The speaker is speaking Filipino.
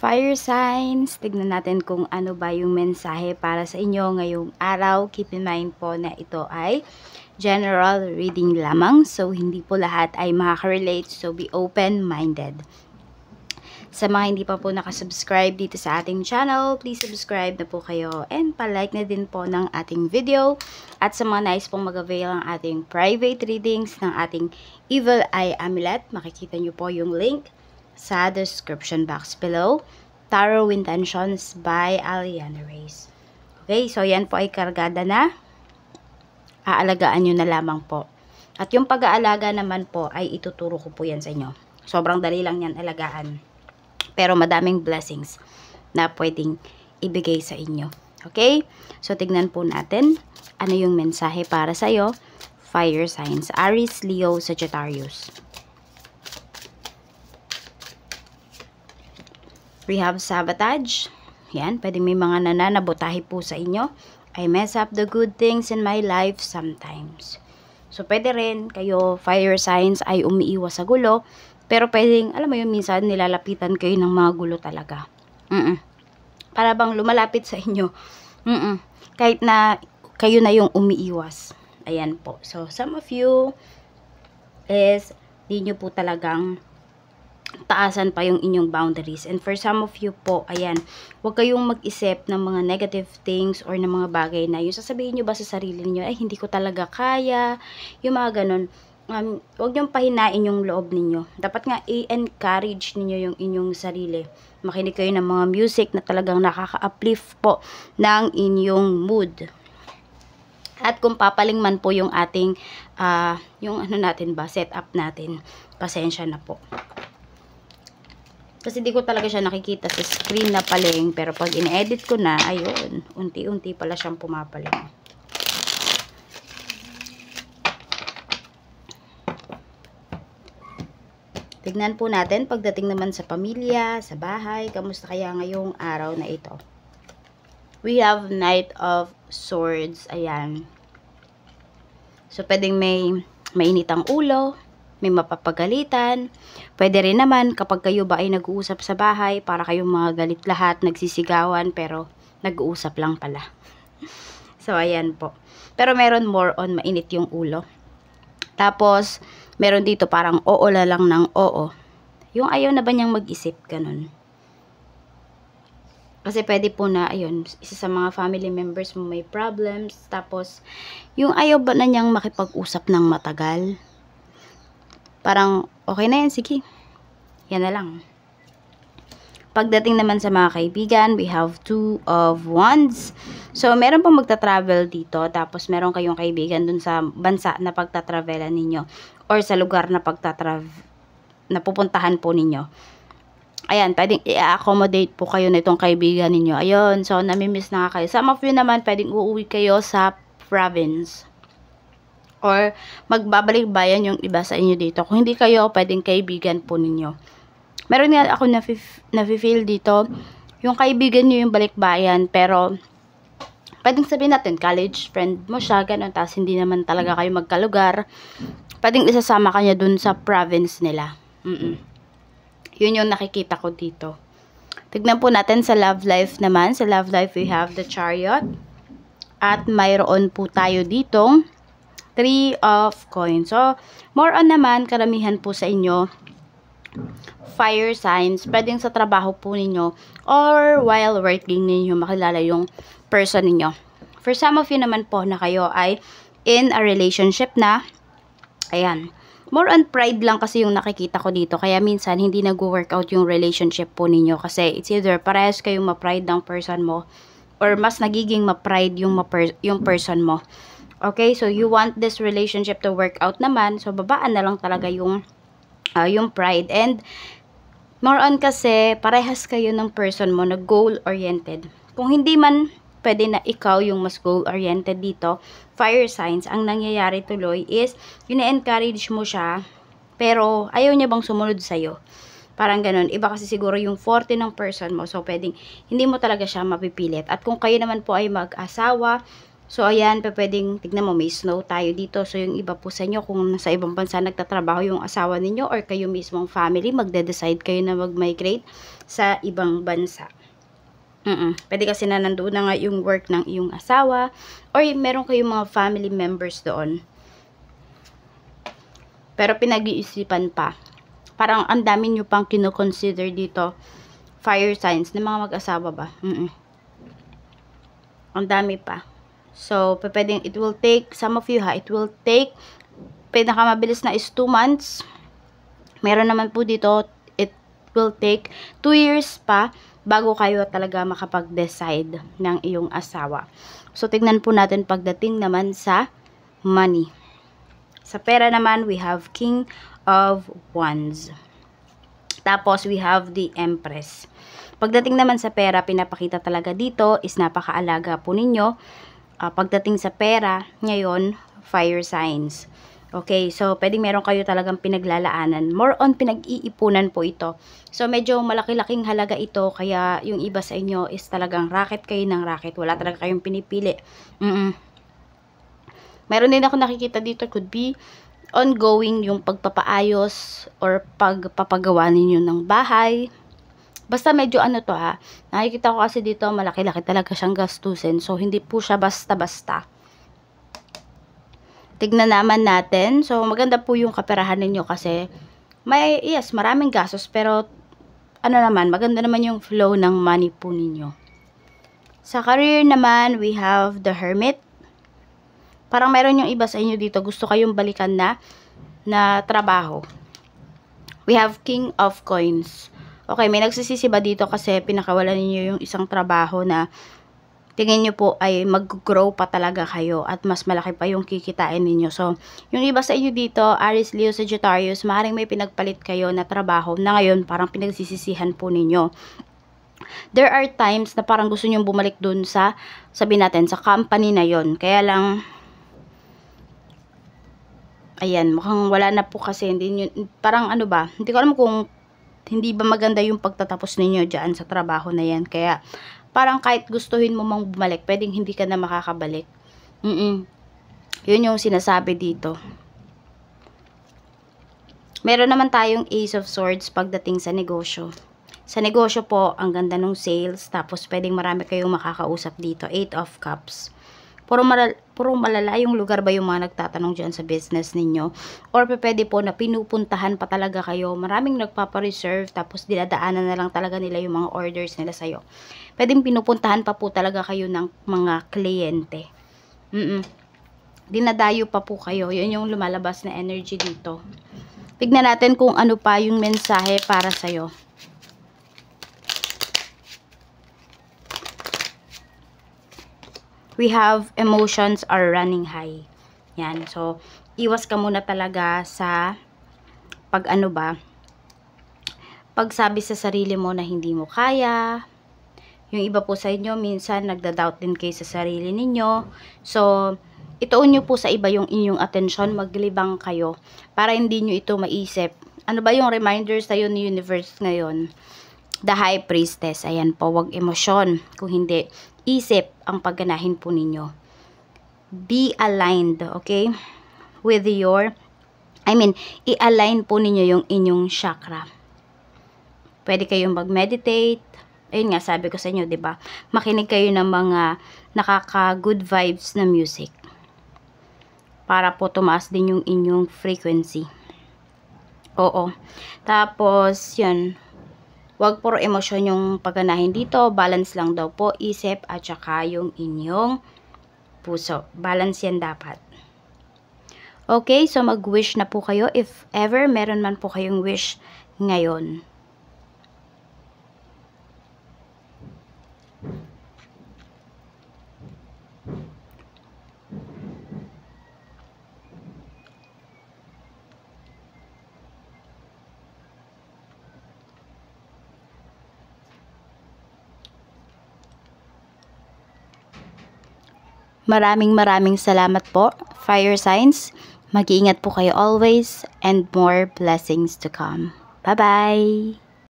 Fire signs, tignan natin kung ano ba yung mensahe para sa inyo ngayong araw. Keep in mind po na ito ay general reading lamang. So, hindi po lahat ay makaka-relate. So, be open-minded. Sa mga hindi pa po nakasubscribe dito sa ating channel, please subscribe na po kayo and palike na din po ng ating video. At sa mga nais pong mag-avail ng ating private readings ng ating Evil Eye Amulet, makikita nyo po yung link sa description box below. Tarot Intentions by Aliana Reyes. Okay, so yan po ay kargada na. Aalagaan nyo na lamang po. At yung pag-aalaga naman po ay ituturo ko po yan sa inyo. Sobrang dali lang yan alagaan. Pero madaming blessings na pwedeng ibigay sa inyo. Okay? So tignan po natin ano yung mensahe para sa iyo. Fire signs. Aries, Leo, Sagittarius. We have sabotage. Yan, pwede may mga nananabotahe po sa inyo. I mess up the good things in my life sometimes. So, pwede rin kayo, fire signs, ay umiiwas sa gulo. Pero pwedeng, alam mo yun, minsan nilalapitan kayo ng mga gulo talaga. Para bang lumalapit sa inyo. Kahit na kayo na yung umiiwas. Ayan po. So, some of you is, di nyo po talagang taasan pa yung inyong boundaries. And for some of you po, ayan, huwag kayong mag-isip ng mga negative things or ng mga bagay na yung sasabihin nyo ba sa sarili niyo, ay hindi ko talaga kaya, yung mga ganun. Huwag nyong pahinain yung loob ninyo. Dapat nga i-encourage ninyo yung inyong sarili. Makinig kayo ng mga music na talagang nakaka-uplift po ng inyong mood. At kung papaling man po yung ating, yung ano natin ba, setup natin, pasensya na po. Kasi di ko talaga siya nakikita sa screen na paling. Pero pag in-edit ko na, ayun, unti-unti pala siyang pumapaling. Tignan po natin pagdating naman sa pamilya, sa bahay, kamusta kaya ngayong araw na ito. We have Knight of Swords. Ayan. So, pwedeng may mainitang ulo, may mapapagalitan. Pwede rin naman kapag kayo ba ay nag-uusap sa bahay, para kayong mga galit lahat, nagsisigawan, pero nag-uusap lang pala. So, ayan po. Pero meron more on mainit yung ulo. Tapos, meron dito parang oo la lang ng oo. Yung ayaw na ba niyang mag-isip, ganun. Kasi pwede po na, ayun, isa sa mga family members mo may problems. Tapos, yung ayaw ba na niyang makipag-usap ng matagal. Parang, okay na yan, sige. Yan na lang. Pagdating naman sa mga kaibigan, we have Two of Wands. So, meron pong magta-travel dito. Tapos, meron kayong kaibigan dun sa bansa na pagta-travelan ninyo. Or sa lugar na na pupuntahan po ninyo. Ayan, pwedeng i-accommodate po kayo na itong kaibigan ninyo. Ayun, so, namimiss na kayo. Some of you naman, pwedeng uuwi kayo sa province. Or magbabalik bayan yung iba sa inyo dito. Kung hindi kayo, pwedeng kaibigan po ninyo. Meron nga ako na-feel dito, yung kaibigan nyo yung balikbayan, pero pwedeng sabihin natin, college friend mo siya, ganun, tapos hindi naman talaga kayo magkalugar. Pwedeng isasama kanya dun sa province nila. Yun yung nakikita ko dito. Tignan po natin sa love life naman. Sa love life, we have the Chariot. At mayroon po tayo ditong Three of Coins. So, more on naman, karamihan po sa inyo, fire signs, pwedeng sa trabaho po ninyo, or while working ninyo, makilala yung person ninyo. For some of you naman po na kayo ay in a relationship na, ayan, more on pride lang kasi yung nakikita ko dito, kaya minsan hindi nag-workout yung relationship po ninyo, kasi it's either parehas kayong ma-pride ng person mo, or mas nagiging ma-pride yung person mo. Okay, so you want this relationship to work out naman, so babaan na lang talaga yung pride. And more on kasi parehas kayo ng person mo na goal-oriented. Kung hindi man pwede na ikaw yung mas goal-oriented dito, fire signs, ang nangyayari tuloy is ina-encourage mo siya, pero ayaw niya bang sumunod sa'yo. Parang ganun. Iba kasi siguro yung forte ng person mo, so pwedeng hindi mo talaga siya mapipilit. At kung kayo naman po ay mag-asawa, So, ayan, pwedeng, tignan mo, may snow tayo dito. So, yung iba po sa inyo, kung nasa ibang bansa nagtatrabaho yung asawa ninyo or kayo mismong family, magde-decide kayo na mag-migrate sa ibang bansa. Pwede kasi na nandoon na nga yung work ng iyong asawa or meron kayong mga family members doon. Pero pinag-iisipan pa. Parang ang dami nyo pang kino-consider dito. Fire signs ng mga mag-asawa ba? Ang dami pa. So, pwedeng, it will take, some of you it will take, pinakamabilis na is 2 months. Meron naman po dito, it will take 2 years pa bago kayo talaga makapag-decide ng iyong asawa. So, tignan po natin pagdating naman sa money. Sa pera naman, we have King of Wands. Tapos, we have the Empress. Pagdating naman sa pera, pinapakita talaga dito is napakaalaga po ninyo. Pagdating sa pera, ngayon, fire signs. Okay, so pwedeng meron kayo talagang pinaglalaanan. More on pinag-iipunan po ito. So medyo malaki-laking halaga ito, kaya yung iba sa inyo is talagang racket kayo ng racket. Wala talaga kayong pinipili. Meron din ako nakikita dito, could be ongoing yung pagpapaayos or pagpapagawa ninyo ng bahay. Basta medyo ano to nakikita ko kasi dito malaki-laki talaga siyang gastusin. So, hindi po siya basta-basta. Tignan naman natin. So, maganda po yung kaperahan ninyo kasi maraming gastos. Pero, ano naman, maganda naman yung flow ng money po ninyo. Sa career naman, we have the Hermit. Parang meron yung iba sa inyo dito, gusto kayong balikan na trabaho. We have King of Coins. Okay, may nagsisisi ba dito kasi pinakawalan niyo yung isang trabaho na tingin niyo po ay mag-grow pa talaga kayo at mas malaki pa yung kikitain niyo. So, yung iba sa inyo dito, Aries, Leo, Sagittarius, maaaring may pinagpalit kayo na trabaho na ngayon parang pinagsisisihan po ninyo. There are times na parang gusto niyo bumalik dun sa, sabihin natin, sa company na yon. Kaya lang, ayan, mukhang wala na po kasi, hindi nyo, parang ano ba, hindi ko alam kung hindi ba maganda yung pagtatapos ninyo dyan sa trabaho na yan. Kaya, parang kahit gustuhin mo mang bumalik, pwedeng hindi ka na makakabalik. Yun yung sinasabi dito. Meron naman tayong Ace of Swords pagdating sa negosyo. Sa negosyo po, ang ganda ng sales. Tapos, pwedeng marami kayong makakausap dito. 8 of Cups. Puro malala yung lugar ba yung mga nagtatanong dyan sa business ninyo? Or pwede po na pinupuntahan pa talaga kayo. Maraming nagpapareserve tapos dinadaanan na lang talaga nila yung mga orders nila sa'yo. Pwedeng pinupuntahan pa po talaga kayo ng mga kliyente. Dinadayo pa po kayo. Yun yung lumalabas na energy dito. Tignan natin kung ano pa yung mensahe para sa'yo. We have emotions are running high. Yan. So, iwas ka muna talaga sa pagsabi sa sarili mo na hindi mo kaya. Yung iba po sa inyo, minsan nagda-doubt din kayo sa sarili ninyo. So, ituon nyo po sa iba yung inyong atensyon, maglibang kayo para hindi nyo ito maisip. Ano ba yung reminder sa'yo ni universe ngayon? The High Priestess. Ayan po, wag emosyon. Kung hindi, isip ang pagganahin po ninyo. Be aligned, okay? With your, i-align po ninyo yung inyong chakra. Pwede kayong mag-meditate. Ayun nga, sabi ko sa inyo, diba? Makinig kayo ng mga nakaka-good vibes na music. Para po tumaas din yung inyong frequency. Oo. Tapos, yun. Huwag puro emosyon yung pagganahin dito. Balance lang daw po, isip at saka yung inyong puso. Balance yan dapat. Okay, so mag-wish na po kayo. If ever meron man po kayong wish ngayon. Maraming salamat po, fire signs. Mag-iingat po kayo always and more blessings to come. Bye-bye!